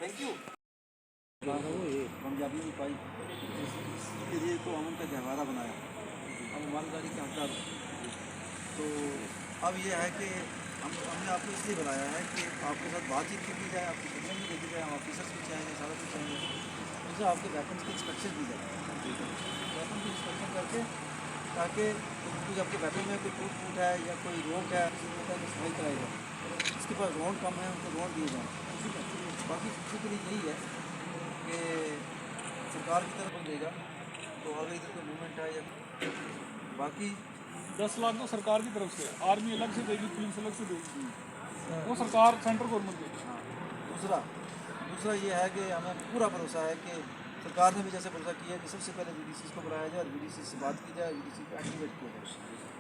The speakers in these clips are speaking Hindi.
Thank you. पंजाबी में पाई इसके लिए तो हम उनका गहवारा बनाया। अब हमारी गाड़ी के हकदार तो अब ये है कि हमने आपको इसलिए बनाया है कि आपके साथ बातचीत भी की जाए, आपकी खिदमत भी देखी जाए, हम ऑफिसर्स भी चाहेंगे, सारा कुछ चाहेंगे। उससे आपके वेपन की इंस्पेक्शन दी जाए, वेपन की इंस्पेक्शन करके ताकि कुछ आपके वेपन में कोई टूट फूट है या कोई रोक है, किसी होता है तो सफाई कराई जाए। जिसके पास रोड कम है उनको रोड दिए जाए। ठीक है, बाकी सबसे के लिए यही है कि सरकार की तरफ देगा तो अगर इधर कोई मूवमेंट है या बाकी 10 लाख तो सरकार की तरफ से, आर्मी अलग से देगी, पुलिस अलग से देगी, वो सरकार सेंट्रल गवर्नमेंट देगी। हाँ, दूसरा ये है कि हमें पूरा भरोसा है कि सरकार ने भी जैसे भरोसा किया है कि सबसे पहले वीडीसी को बुलाया जाए और वीडीसी से बात की जाए, वीडीसी को एक्टिवेट किया जाए।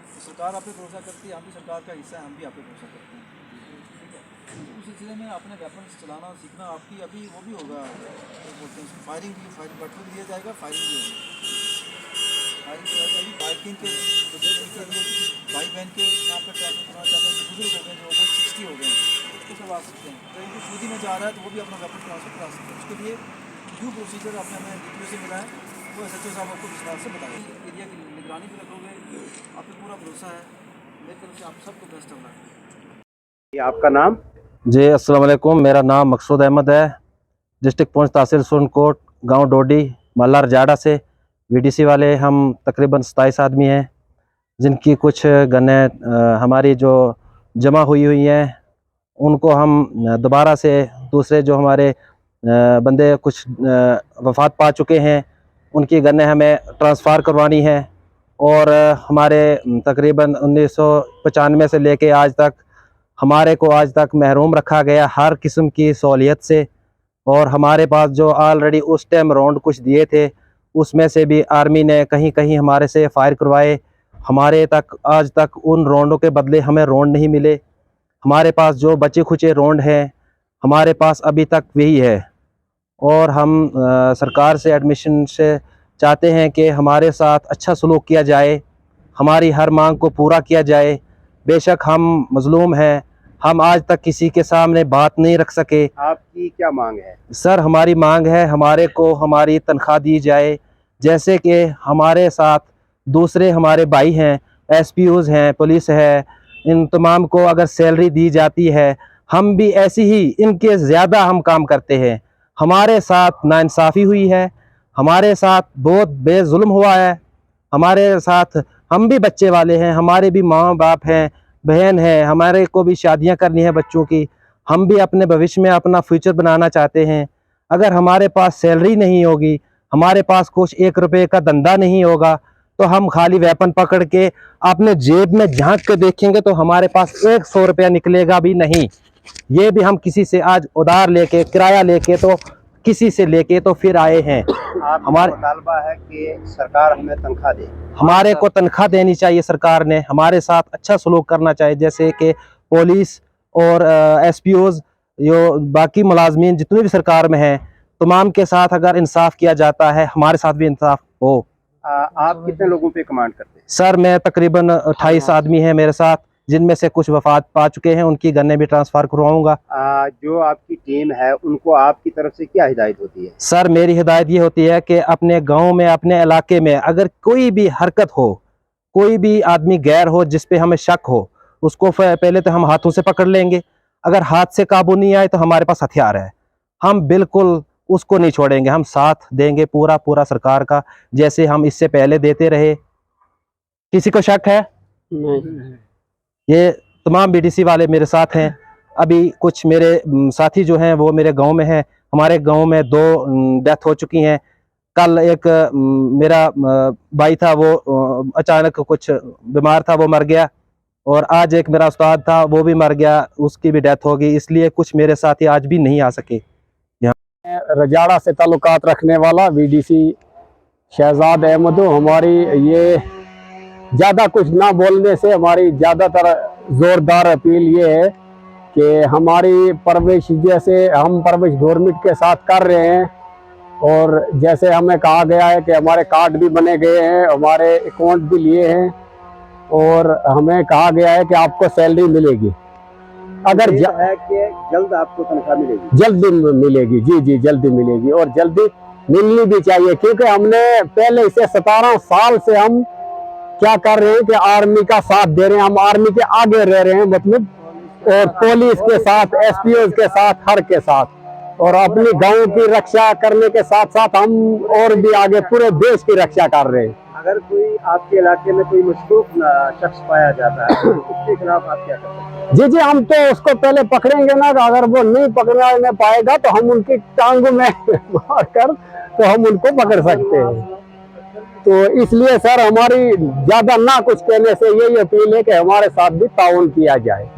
तो सरकार आप पे भरोसा करती है, हम भी सरकार का हिस्सा है, हम भी आप पे भरोसा करते हैं। ठीक है, तो उस सिलसिले में अपने वेपन चलाना सीखना आपकी अभी वो भी होगा, तो बोलते हैं फायरिंग बटन भी दिया जाएगा, फायरिंग भी होगी। बाइकिंग के भाई बहन के यहाँ पर ट्रैफिक करना चाहते हैं, बुजुर्ग हो गए जो ओवर 60 हो गए हैं, उसको करवा सकते हैं। तो इनको सूदी में जा रहा है तो वो भी अपना वेपन ट्रांसफर करा सकते हैं। उसके लिए ड्यू प्रोसीजर आपने हमें DPO से मिला है, वो SHO साहब आपको विस्तार से बताएंगे। एरिया की निगरानी भी रखोगे, आप पे पूरा भरोसा है। मेरी तरफ से आप सबको बेस्ट ऑफ लक। आपका नाम? जी अस्सलाम वालेकुम, मेरा नाम मकसूद अहमद है। डिस्ट्रिक्ट पुंछ तहसील सुरनकोट, गांव डोडी, महल्ला रजाड़ा से VDC वाले हम तकरीबन 27 आदमी हैं, जिनकी कुछ गन्नें हमारी जो जमा हुई हैं उनको हम दोबारा से दूसरे जो हमारे बंदे कुछ वफ़ात पा चुके हैं उनकी गन्नें हमें ट्रांसफ़र करवानी है। और हमारे तकरीबन 1995 से लेके आज तक हमारे को आज तक महरूम रखा गया हर किस्म की सहूलियत से। और हमारे पास जो ऑलरेडी उस टाइम राउंड कुछ दिए थे उसमें से भी आर्मी ने कहीं कहीं हमारे से फायर करवाए। हमारे तक आज तक उन राउंडों के बदले हमें राउंड नहीं मिले। हमारे पास जो बचे खुचे राउंड हैं हमारे पास अभी तक वही है। और हम सरकार से एडमिशन से चाहते हैं कि हमारे साथ अच्छा सलूक किया जाए, हमारी हर मांग को पूरा किया जाए। बेशक हम मज़लूम हैं, हम आज तक किसी के सामने बात नहीं रख सके। आपकी क्या मांग है? सर हमारी मांग है हमारे को हमारी तनख्वाह दी जाए, जैसे कि हमारे साथ दूसरे हमारे भाई हैं, SPOs हैं, पुलिस है, इन तमाम को अगर सैलरी दी जाती है हम भी ऐसी ही इनके ज़्यादा हम काम करते हैं। हमारे साथ नाइंसाफ़ी हुई है, हमारे साथ बहुत बेजुल्म हुआ है, हमारे साथ हम भी बच्चे वाले हैं, हमारे भी माँ बाप हैं, बहन है, हमारे को भी शादियां करनी है बच्चों की, हम भी अपने भविष्य में अपना फ्यूचर बनाना चाहते हैं। अगर हमारे पास सैलरी नहीं होगी, हमारे पास कुछ 1 रुपये का धंधा नहीं होगा तो हम खाली वेपन पकड़ के अपने जेब में झांक के देखेंगे तो हमारे पास 100 रुपया निकलेगा भी नहीं। ये भी हम किसी से आज उधार लेके किराया लेके तो किसी से लेके तो फिर आए हैं। हमारा मुतालबा है कि सरकार हमें तनख्वाह दे। हमारे को तनख्वाह देनी चाहिए, सरकार ने हमारे साथ अच्छा सलूक करना चाहिए, जैसे कि पुलिस और SPOs जो बाकी मुलाजमीन जितने भी सरकार में हैं तमाम के साथ अगर इंसाफ किया जाता है हमारे साथ भी इंसाफ हो। आप कितने लोगों पे कमांड करते हैं? सर मैं तकरीबन 28 आदमी हैं मेरे साथ, जिनमें से कुछ वफात पा चुके हैं, उनकी गन्ने भी ट्रांसफ़र करवाऊंगा। जो आपकी टीम है उनको आपकी तरफ से क्या हिदायत होती है? सर मेरी हिदायत ये होती है कि अपने गांव में अपने इलाके में अगर कोई भी हरकत हो, कोई भी आदमी गैर हो जिस पे हमें शक हो, उसको पहले तो हम हाथों से पकड़ लेंगे। अगर हाथ से काबू नहीं आए तो हमारे पास हथियार है, हम बिल्कुल उसको नहीं छोड़ेंगे, हम साथ देंगे पूरा पूरा सरकार का, जैसे हम इससे पहले देते रहे। किसी को शक है? नहीं। ये तमाम BDC वाले मेरे साथ हैं। अभी कुछ मेरे साथी जो हैं वो मेरे गांव में हैं, हमारे गांव में 2 डेथ हो चुकी हैं। कल एक मेरा भाई था वो अचानक कुछ बीमार था, वो मर गया। और आज एक मेरा उस्ताद था वो भी मर गया, उसकी भी डेथ हो गई। इसलिए कुछ मेरे साथी आज भी नहीं आ सके। रजाड़ा से ताल्लुकात रखने वाला VDC शहजाद अहमद हूँ। हमारी ये ज़्यादा कुछ ना बोलने से हमारी ज़्यादातर ज़ोरदार अपील ये है कि हमारी परवरिश जैसे हम परवरिश गवर्नमेंट के साथ कर रहे हैं, और जैसे हमें कहा गया है कि हमारे कार्ड भी बने गए हैं, हमारे अकाउंट भी लिए हैं, और हमें कहा गया है कि आपको सैलरी मिलेगी। अगर है कि जल्द आपको तनख्वाह मिलेगी? जल्दी मिलेगी, जी जी जल्दी मिलेगी, और जल्दी मिलनी भी चाहिए, क्योंकि हमने पहले से 17 साल से हम क्या कर रहे हैं कि आर्मी का साथ दे रहे हैं, हम आर्मी के आगे रह रहे हैं, मतलब और पुलिस के साथ, एसपीओ के साथ, हर के साथ, और अपनी गांव की रक्षा करने के साथ साथ हम और भी आगे पूरे देश की रक्षा कर रहे हैं। अगर कोई आपके इलाके में कोई मशकूक शख्स पाया जाता है उसके खिलाफ आप क्या करते हैं? जी जी, हम तो उसको पहले पकड़ेंगे ना, अगर वो नहीं पकड़ने पाएगा तो हम उनकी टांगों में मार कर तो हम उनको पकड़ सकते हैं। तो इसलिए सर हमारी ज्यादा ना कुछ कहने से यही अपील है कि हमारे साथ भी ताउन किया जाए।